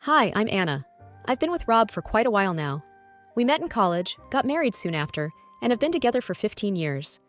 Hi, I'm Anna. I've been with Rob for quite a while now. We met in college, got married soon after, and have been together for 15 years.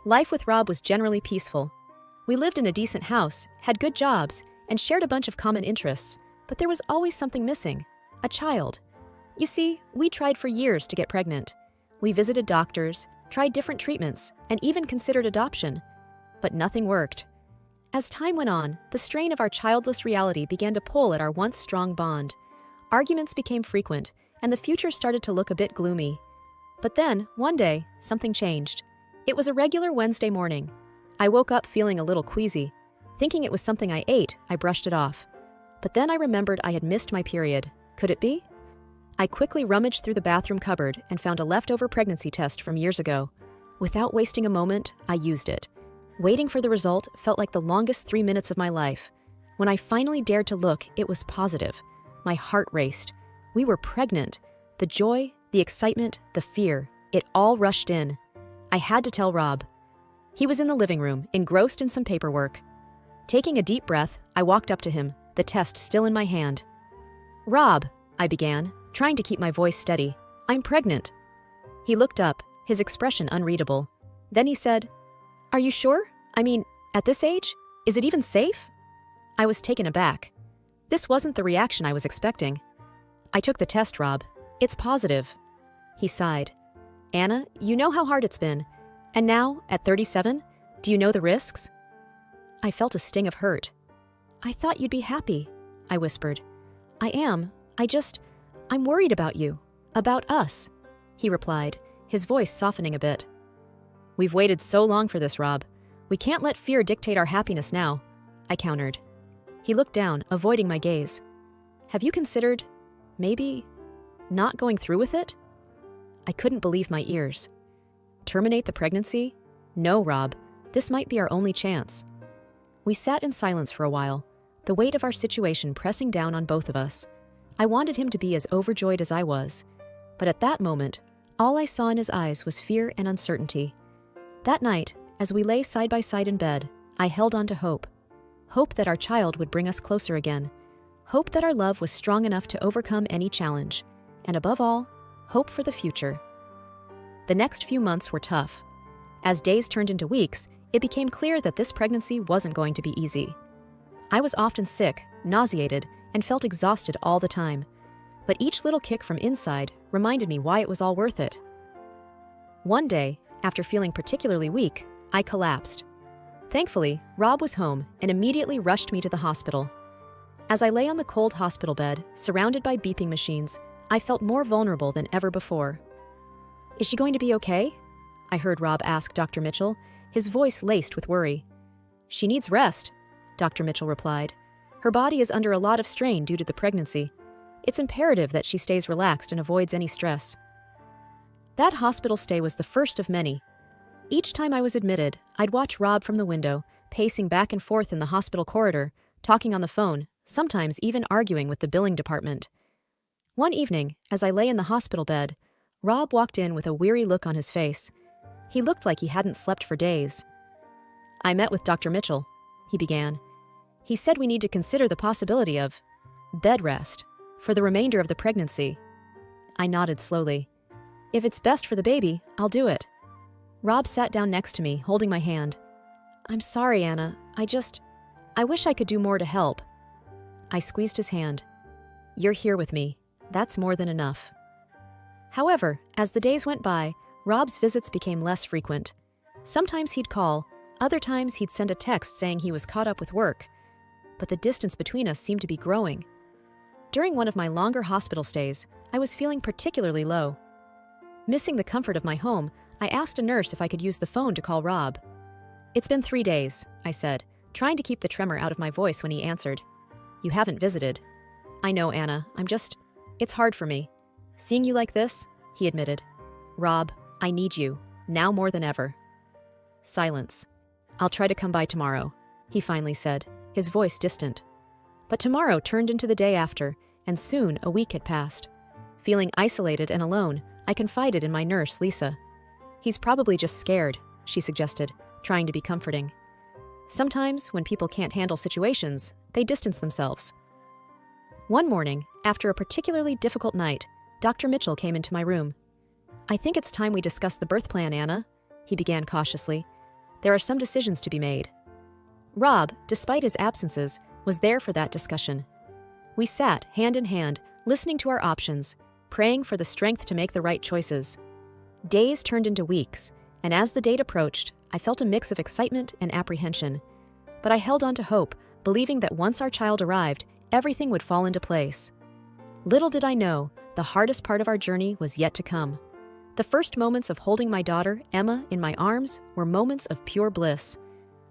Life with Rob was generally peaceful. We lived in a decent house, had good jobs, and shared a bunch of common interests, but there was always something missing: a child. You see, we tried for years to get pregnant. We visited doctors, tried different treatments, and even considered adoption. But nothing worked. As time went on, the strain of our childless reality began to pull at our once strong bond. Arguments became frequent, and the future started to look a bit gloomy. But then, one day, something changed. It was a regular Wednesday morning. I woke up feeling a little queasy. Thinking it was something I ate, I brushed it off. But then I remembered I had missed my period. Could it be? I quickly rummaged through the bathroom cupboard and found a leftover pregnancy test from years ago. Without wasting a moment, I used it. Waiting for the result felt like the longest 3 minutes of my life. When I finally dared to look, it was positive. My heart raced. We were pregnant. The joy, the excitement, the fear, it all rushed in. I had to tell Rob. He was in the living room, engrossed in some paperwork. Taking a deep breath, I walked up to him, the test still in my hand. "Rob," I began, trying to keep my voice steady, "I'm pregnant." He looked up, his expression unreadable. Then he said, "Are you sure? I mean, at this age? Is it even safe?" I was taken aback. This wasn't the reaction I was expecting. "I took the test, Rob. It's positive." He sighed. "Anna, you know how hard it's been. And now, at 37, do you know the risks?" I felt a sting of hurt. "I thought you'd be happy," I whispered. "I am. I'm worried about you. About us," he replied, his voice softening a bit. "We've waited so long for this, Rob. We can't let fear dictate our happiness now," I countered. He looked down, avoiding my gaze. "Have you considered, maybe, not going through with it?" I couldn't believe my ears. Terminate the pregnancy? No, Rob. This might be our only chance. We sat in silence for a while, the weight of our situation pressing down on both of us. I wanted him to be as overjoyed as I was. But at that moment, all I saw in his eyes was fear and uncertainty. That night, as we lay side by side in bed, I held on to hope. Hope that our child would bring us closer again. Hope that our love was strong enough to overcome any challenge. And above all, hope for the future. The next few months were tough. As days turned into weeks, it became clear that this pregnancy wasn't going to be easy. I was often sick, nauseated, and felt exhausted all the time. But each little kick from inside reminded me why it was all worth it. One day, after feeling particularly weak, I collapsed. Thankfully, Rob was home and immediately rushed me to the hospital. As I lay on the cold hospital bed, surrounded by beeping machines, I felt more vulnerable than ever before. "Is she going to be okay?" I heard Rob ask Dr. Mitchell, his voice laced with worry. "She needs rest," Dr. Mitchell replied. "Her body is under a lot of strain due to the pregnancy. It's imperative that she stays relaxed and avoids any stress." That hospital stay was the first of many. Each time I was admitted, I'd watch Rob from the window, pacing back and forth in the hospital corridor, talking on the phone, sometimes even arguing with the billing department. One evening, as I lay in the hospital bed, Rob walked in with a weary look on his face. He looked like he hadn't slept for days. "I met with Dr. Mitchell," he began. "He said we need to consider the possibility of bed rest for the remainder of the pregnancy." I nodded slowly. "If it's best for the baby, I'll do it." Rob sat down next to me, holding my hand. "I'm sorry, Anna. I wish I could do more to help." I squeezed his hand. "You're here with me. That's more than enough." However, as the days went by, Rob's visits became less frequent. Sometimes he'd call, other times he'd send a text saying he was caught up with work. But the distance between us seemed to be growing. During one of my longer hospital stays, I was feeling particularly low. Missing the comfort of my home, I asked a nurse if I could use the phone to call Rob. "It's been 3 days," I said, trying to keep the tremor out of my voice when he answered. "You haven't visited." "I know, Anna. It's hard for me. Seeing you like this," he admitted. "Rob, I need you, now more than ever." Silence. "I'll try to come by tomorrow," he finally said, his voice distant. But tomorrow turned into the day after, and soon a week had passed. Feeling isolated and alone, I confided in my nurse, Lisa. "He's probably just scared," she suggested, trying to be comforting. Sometimes, when people can't handle situations, they distance themselves. One morning, after a particularly difficult night, Dr. Mitchell came into my room. "I think it's time we discuss the birth plan, Anna," he began cautiously. "There are some decisions to be made." Rob, despite his absences, was there for that discussion. We sat, hand in hand, listening to our options, praying for the strength to make the right choices. Days turned into weeks, and as the date approached, I felt a mix of excitement and apprehension. But I held on to hope, believing that once our child arrived, everything would fall into place. Little did I know, the hardest part of our journey was yet to come. The first moments of holding my daughter, Emma, in my arms were moments of pure bliss.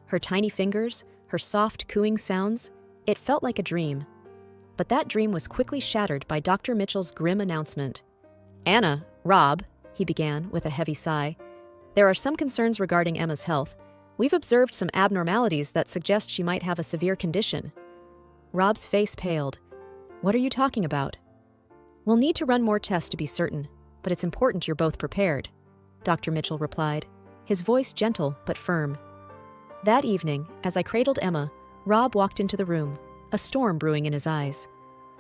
Her tiny fingers, her soft cooing sounds, it felt like a dream. But that dream was quickly shattered by Dr. Mitchell's grim announcement. "Anna, Rob," he began with a heavy sigh, "there are some concerns regarding Emma's health. We've observed some abnormalities that suggest she might have a severe condition." Rob's face paled. "What are you talking about?" "We'll need to run more tests to be certain, but it's important you're both prepared," Dr. Mitchell replied, his voice gentle but firm. That evening, as I cradled Emma, Rob walked into the room, a storm brewing in his eyes.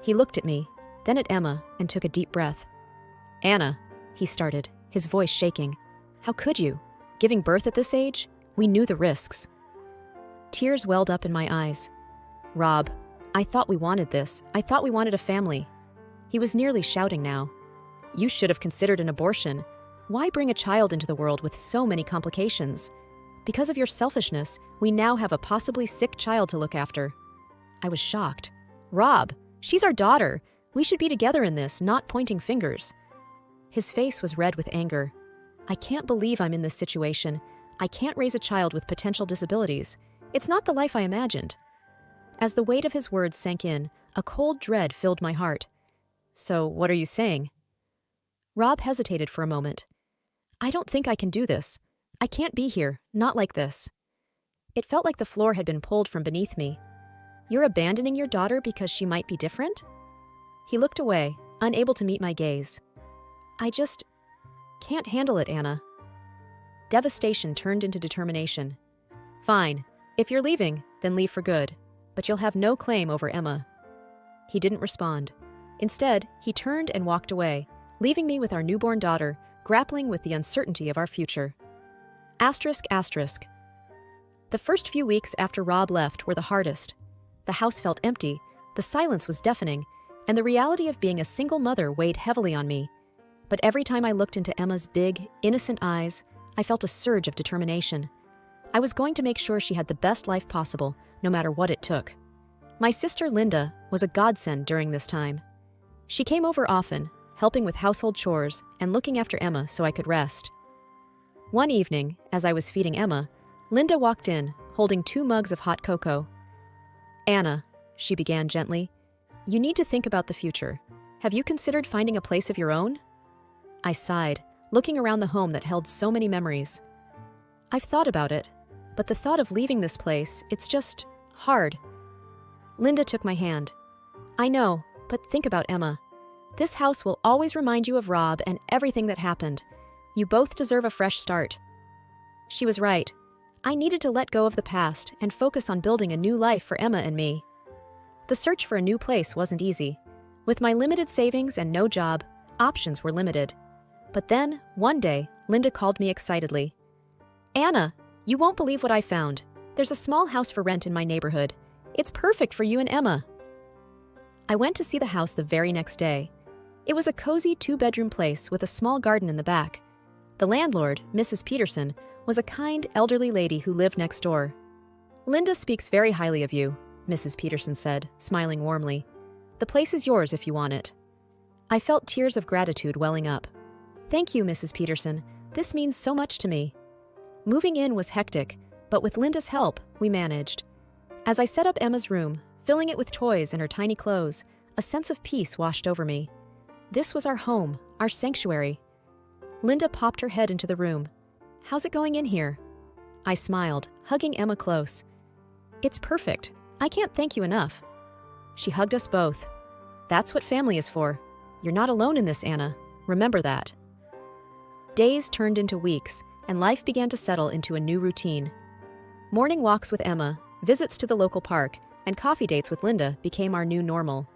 He looked at me, then at Emma, and took a deep breath. "Anna," he started, his voice shaking. "How could you? Giving birth at this age? We knew the risks." Tears welled up in my eyes. "Rob, I thought we wanted this. I thought we wanted a family." He was nearly shouting now. "You should have considered an abortion. Why bring a child into the world with so many complications? Because of your selfishness, we now have a possibly sick child to look after." I was shocked. "Rob, she's our daughter. We should be together in this, not pointing fingers." His face was red with anger. "I can't believe I'm in this situation. I can't raise a child with potential disabilities. It's not the life I imagined." As the weight of his words sank in, a cold dread filled my heart. "So, what are you saying?" Rob hesitated for a moment. "I don't think I can do this. I can't be here, not like this." It felt like the floor had been pulled from beneath me. "You're abandoning your daughter because she might be different?" He looked away, unable to meet my gaze. "I just can't handle it, Anna." Devastation turned into determination. "Fine. If you're leaving, then leave for good. But you'll have no claim over Emma." He didn't respond. Instead, he turned and walked away, leaving me with our newborn daughter, grappling with the uncertainty of our future. ***. The first few weeks after Rob left were the hardest. The house felt empty, the silence was deafening, and the reality of being a single mother weighed heavily on me. But every time I looked into Emma's big, innocent eyes, I felt a surge of determination. I was going to make sure she had the best life possible, no matter what it took. My sister Linda was a godsend during this time. She came over often, helping with household chores and looking after Emma so I could rest. One evening, as I was feeding Emma, Linda walked in, holding 2 mugs of hot cocoa. "Anna," she began gently, "you need to think about the future. Have you considered finding a place of your own?" I sighed, looking around the home that held so many memories. "I've thought about it, but the thought of leaving this place, it's just hard." Linda took my hand. "I know, but think about Emma. This house will always remind you of Rob and everything that happened. You both deserve a fresh start." She was right. I needed to let go of the past and focus on building a new life for Emma and me. The search for a new place wasn't easy. With my limited savings and no job, options were limited. But then, one day, Linda called me excitedly. "Anna, you won't believe what I found. There's a small house for rent in my neighborhood. It's perfect for you and Emma." I went to see the house the very next day. It was a cozy 2-bedroom place with a small garden in the back. The landlord, Mrs. Peterson, was a kind, elderly lady who lived next door. "Linda speaks very highly of you," Mrs. Peterson said, smiling warmly. "The place is yours if you want it." I felt tears of gratitude welling up. "Thank you, Mrs. Peterson. This means so much to me." Moving in was hectic, but with Linda's help, we managed. As I set up Emma's room, filling it with toys and her tiny clothes, a sense of peace washed over me. This was our home, our sanctuary. Linda popped her head into the room. "How's it going in here?" I smiled, hugging Emma close. "It's perfect. I can't thank you enough." She hugged us both. "That's what family is for. You're not alone in this, Anna. Remember that." Days turned into weeks, and life began to settle into a new routine. Morning walks with Emma, visits to the local park, and coffee dates with Linda became our new normal.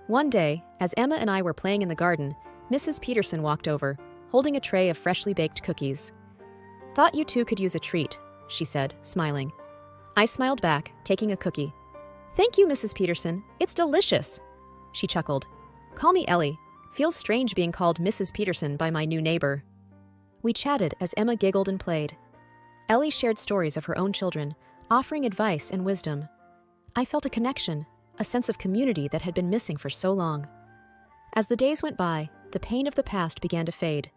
One day, as Emma and I were playing in the garden, Mrs. Peterson walked over, holding a tray of freshly baked cookies. "Thought you two could use a treat," she said, smiling. I smiled back, taking a cookie. "Thank you, Mrs. Peterson. It's delicious." She chuckled. "Call me Ellie. Feels strange being called Mrs. Peterson by my new neighbor." We chatted as Emma giggled and played. Ellie shared stories of her own children, offering advice and wisdom. I felt a connection, a sense of community that had been missing for so long. As the days went by, the pain of the past began to fade.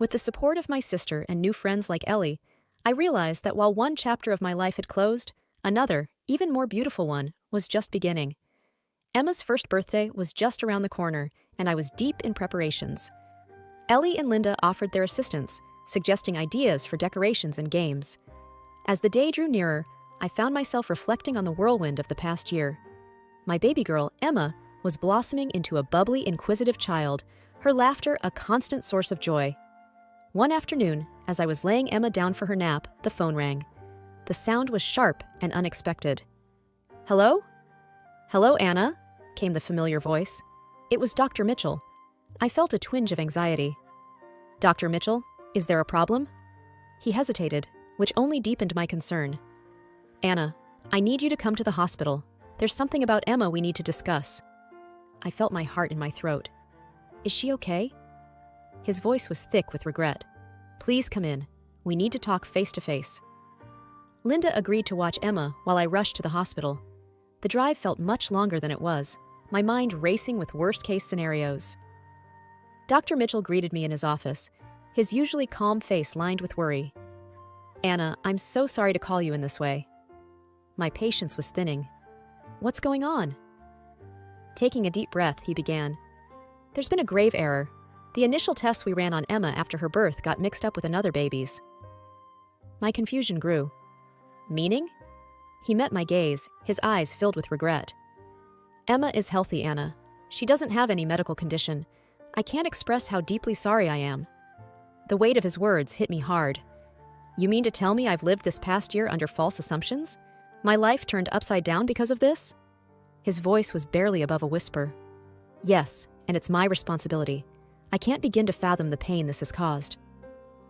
With the support of my sister and new friends like Ellie, I realized that while one chapter of my life had closed, another, even more beautiful one, was just beginning. Emma's first birthday was just around the corner, and I was deep in preparations. Ellie and Linda offered their assistance, suggesting ideas for decorations and games. As the day drew nearer, I found myself reflecting on the whirlwind of the past year. My baby girl, Emma, was blossoming into a bubbly, inquisitive child, her laughter a constant source of joy. One afternoon, as I was laying Emma down for her nap, the phone rang. The sound was sharp and unexpected. "Hello?" "Hello, Anna," came the familiar voice. It was Dr. Mitchell. I felt a twinge of anxiety. "Dr. Mitchell, is there a problem?" He hesitated, which only deepened my concern. "Anna, I need you to come to the hospital. There's something about Emma we need to discuss." I felt my heart in my throat. "Is she okay?" His voice was thick with regret. "Please come in. We need to talk face to face." Linda agreed to watch Emma while I rushed to the hospital. The drive felt much longer than it was, my mind racing with worst-case scenarios. Dr. Mitchell greeted me in his office, his usually calm face lined with worry. "Anna, I'm so sorry to call you in this way." My patience was thinning. "What's going on?" Taking a deep breath, he began. "There's been a grave error. The initial tests we ran on Emma after her birth got mixed up with another baby's." My confusion grew. "Meaning?" He met my gaze, his eyes filled with regret. "Emma is healthy, Anna. She doesn't have any medical condition. I can't express how deeply sorry I am." The weight of his words hit me hard. "You mean to tell me I've lived this past year under false assumptions? My life turned upside down because of this?" His voice was barely above a whisper. "Yes, and it's my responsibility. I can't begin to fathom the pain this has caused."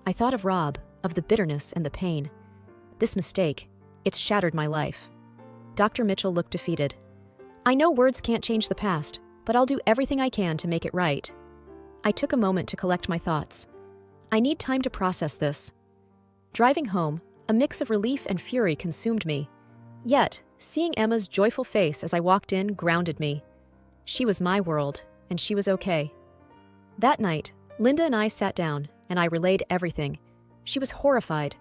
I thought of Rob, of the bitterness and the pain. This mistake, it's shattered my life. Dr. Mitchell looked defeated. "I know words can't change the past, but I'll do everything I can to make it right." I took a moment to collect my thoughts. I need time to process this. Driving home, a mix of relief and fury consumed me. Yet, seeing Emma's joyful face as I walked in grounded me. She was my world, and she was okay. That night, Linda and I sat down, and I relayed everything. She was horrified.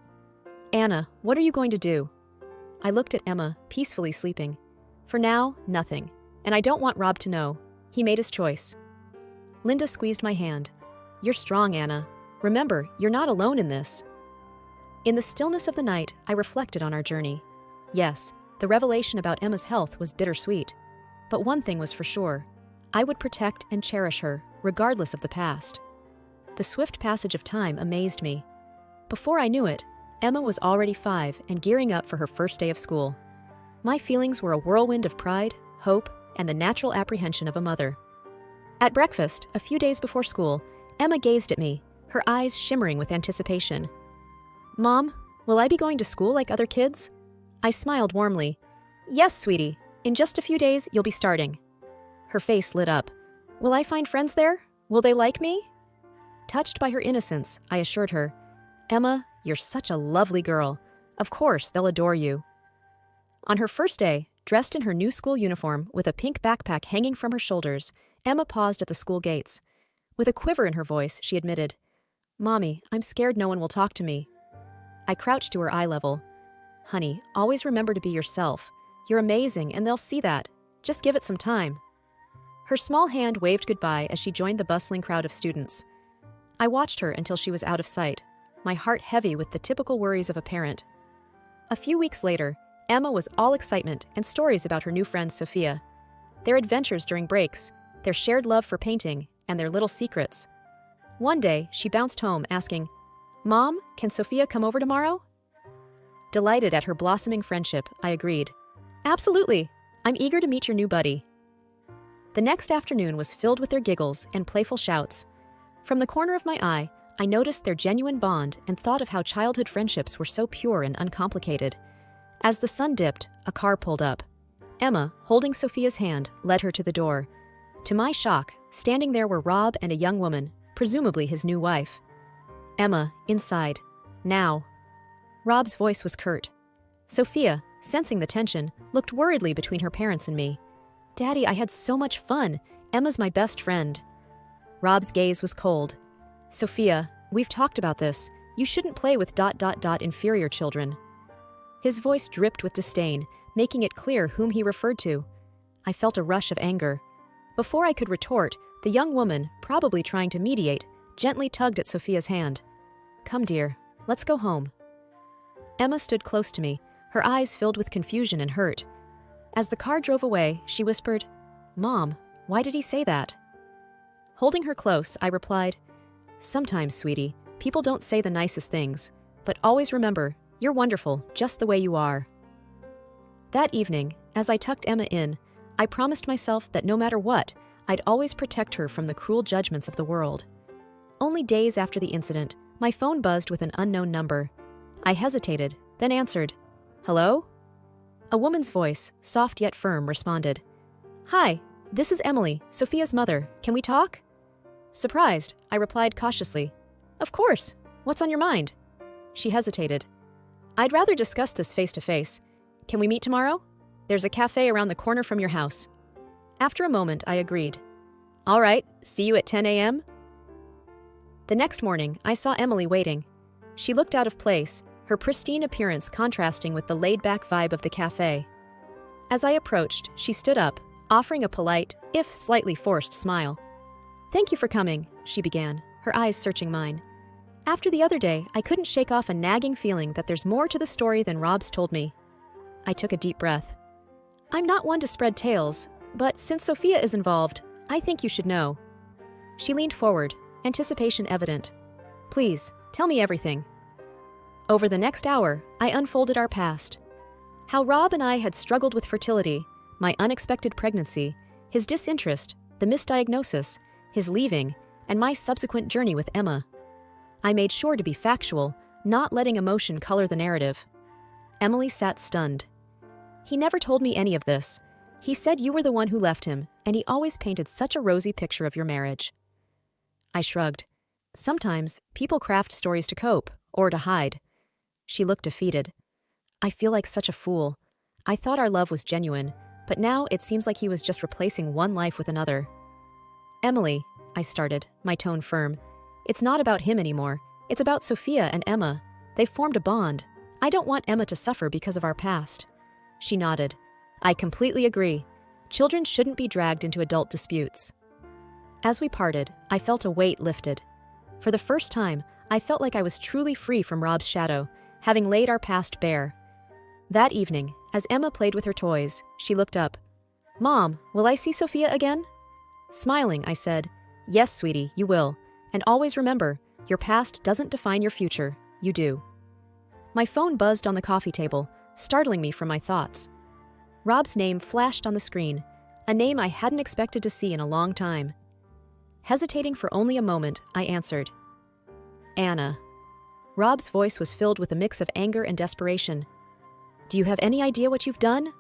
"Anna, what are you going to do?" I looked at Emma, peacefully sleeping. "For now, nothing. And I don't want Rob to know. He made his choice." Linda squeezed my hand. "You're strong, Anna. Remember, you're not alone in this." In the stillness of the night, I reflected on our journey. Yes, the revelation about Emma's health was bittersweet. But one thing was for sure. I would protect and cherish her, regardless of the past. The swift passage of time amazed me. Before I knew it, Emma was already 5 and gearing up for her first day of school. My feelings were a whirlwind of pride, hope, and the natural apprehension of a mother. At breakfast, a few days before school, Emma gazed at me, her eyes shimmering with anticipation. "Mom, will I be going to school like other kids?" I smiled warmly. "Yes, sweetie. In just a few days, you'll be starting." Her face lit up. "Will I find friends there? Will they like me?" Touched by her innocence, I assured her, "Emma, you're such a lovely girl. Of course, they'll adore you." On her first day, dressed in her new school uniform with a pink backpack hanging from her shoulders, Emma paused at the school gates. With a quiver in her voice, she admitted, "Mommy, I'm scared no one will talk to me." I crouched to her eye level. "Honey, always remember to be yourself. You're amazing, and they'll see that. Just give it some time." Her small hand waved goodbye as she joined the bustling crowd of students. I watched her until she was out of sight, my heart heavy with the typical worries of a parent. A few weeks later, Emma was all excitement and stories about her new friend Sophia. Their adventures during breaks, their shared love for painting, and their little secrets. One day, she bounced home asking, "Mom, can Sophia come over tomorrow?" Delighted at her blossoming friendship, I agreed. "Absolutely. I'm eager to meet your new buddy." The next afternoon was filled with their giggles and playful shouts. From the corner of my eye, I noticed their genuine bond and thought of how childhood friendships were so pure and uncomplicated. As the sun dipped, a car pulled up. Emma, holding Sophia's hand, led her to the door. To my shock, standing there were Rob and a young woman, presumably his new wife. Emma, inside. Now. Rob's voice was curt. Sophia, sensing the tension, looked worriedly between her parents and me. Daddy, I had so much fun. Emma's my best friend. Rob's gaze was cold. Sophia, we've talked about this. You shouldn't play with ... inferior children. His voice dripped with disdain, making it clear whom he referred to. I felt a rush of anger. Before I could retort, the young woman, probably trying to mediate, gently tugged at Sophia's hand. Come, dear, let's go home. Emma stood close to me, her eyes filled with confusion and hurt. As the car drove away, she whispered, Mom, why did he say that? Holding her close, I replied, Sometimes, sweetie, people don't say the nicest things, but always remember, you're wonderful, just the way you are. That evening, as I tucked Emma in, I promised myself that no matter what, I'd always protect her from the cruel judgments of the world. Only days after the incident, my phone buzzed with an unknown number. I hesitated, then answered, Hello? A woman's voice, soft yet firm, responded. Hi, this is Emily, Sophia's mother. Can we talk? Surprised, I replied cautiously. Of course. What's on your mind? She hesitated. I'd rather discuss this face to face. Can we meet tomorrow? There's a cafe around the corner from your house. After a moment, I agreed. All right, see you at 10 a.m.? The next morning, I saw Emily waiting. She looked out of place, her pristine appearance contrasting with the laid-back vibe of the cafe. As I approached, she stood up, offering a polite, if slightly forced, smile. Thank you for coming, she began, her eyes searching mine. After the other day, I couldn't shake off a nagging feeling that there's more to the story than Rob's told me. I took a deep breath. I'm not one to spread tales, but since Sophia is involved, I think you should know. She leaned forward, anticipation evident. Please, tell me everything. Over the next hour, I unfolded our past. How Rob and I had struggled with fertility, my unexpected pregnancy, his disinterest, the misdiagnosis, his leaving, and my subsequent journey with Emma. I made sure to be factual, not letting emotion color the narrative. Emily sat stunned. He never told me any of this. He said you were the one who left him, and he always painted such a rosy picture of your marriage. I shrugged. Sometimes, people craft stories to cope, or to hide. She looked defeated. I feel like such a fool. I thought our love was genuine, but now it seems like he was just replacing one life with another. Emily, I started, my tone firm. It's not about him anymore. It's about Sophia and Emma. They've formed a bond. I don't want Emma to suffer because of our past. She nodded. I completely agree. Children shouldn't be dragged into adult disputes. As we parted, I felt a weight lifted. For the first time, I felt like I was truly free from Rob's shadow, having laid our past bare. That evening, as Emma played with her toys, she looked up. Mom, will I see Sophia again? Smiling, I said, Yes, sweetie, you will. And always remember, your past doesn't define your future. You do. My phone buzzed on the coffee table, startling me from my thoughts. Rob's name flashed on the screen, a name I hadn't expected to see in a long time. Hesitating for only a moment, I answered. Anna. Rob's voice was filled with a mix of anger and desperation. Do you have any idea what you've done?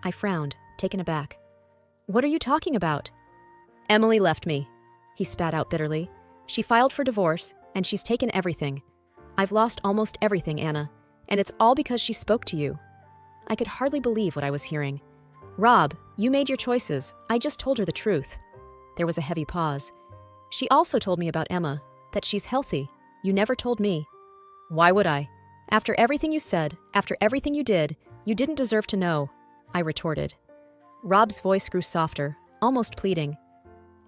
I frowned, taken aback. What are you talking about? Emily left me, he spat out bitterly. She filed for divorce, and she's taken everything. I've lost almost everything, Anna, and it's all because she spoke to you. I could hardly believe what I was hearing. Rob, you made your choices. I just told her the truth. There was a heavy pause. She also told me about Emma, that she's healthy. You never told me. Why would I? After everything you said, after everything you did, you didn't deserve to know, I retorted. Rob's voice grew softer, almost pleading.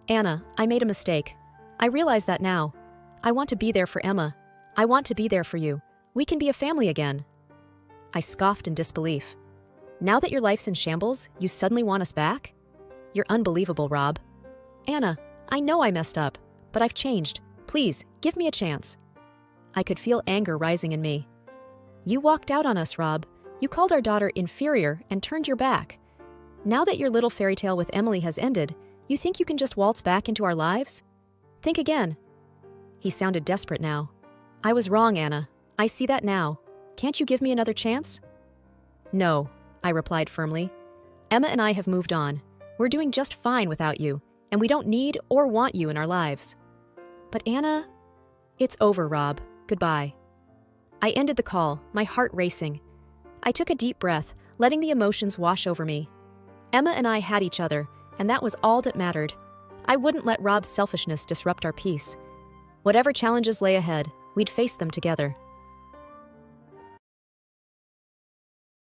Anna, I made a mistake. I realize that now. I want to be there for Emma. I want to be there for you. We can be a family again. I scoffed in disbelief. Now that your life's in shambles, you suddenly want us back? You're unbelievable, Rob. Anna, I know I messed up, but I've changed. Please, give me a chance. I could feel anger rising in me. You walked out on us, Rob. You called our daughter inferior and turned your back. Now that your little fairy tale with Emily has ended, You think you can just waltz back into our lives? Think again. He sounded desperate now. I was wrong, Anna. I see that now. Can't you give me another chance? No, I replied firmly. Emma and I have moved on. We're doing just fine without you, and we don't need or want you in our lives. But Anna... It's over, Rob. Goodbye. I ended the call, my heart racing. I took a deep breath, letting the emotions wash over me. Emma and I had each other, and that was all that mattered. I wouldn't let Rob's selfishness disrupt our peace. Whatever challenges lay ahead, we'd face them together.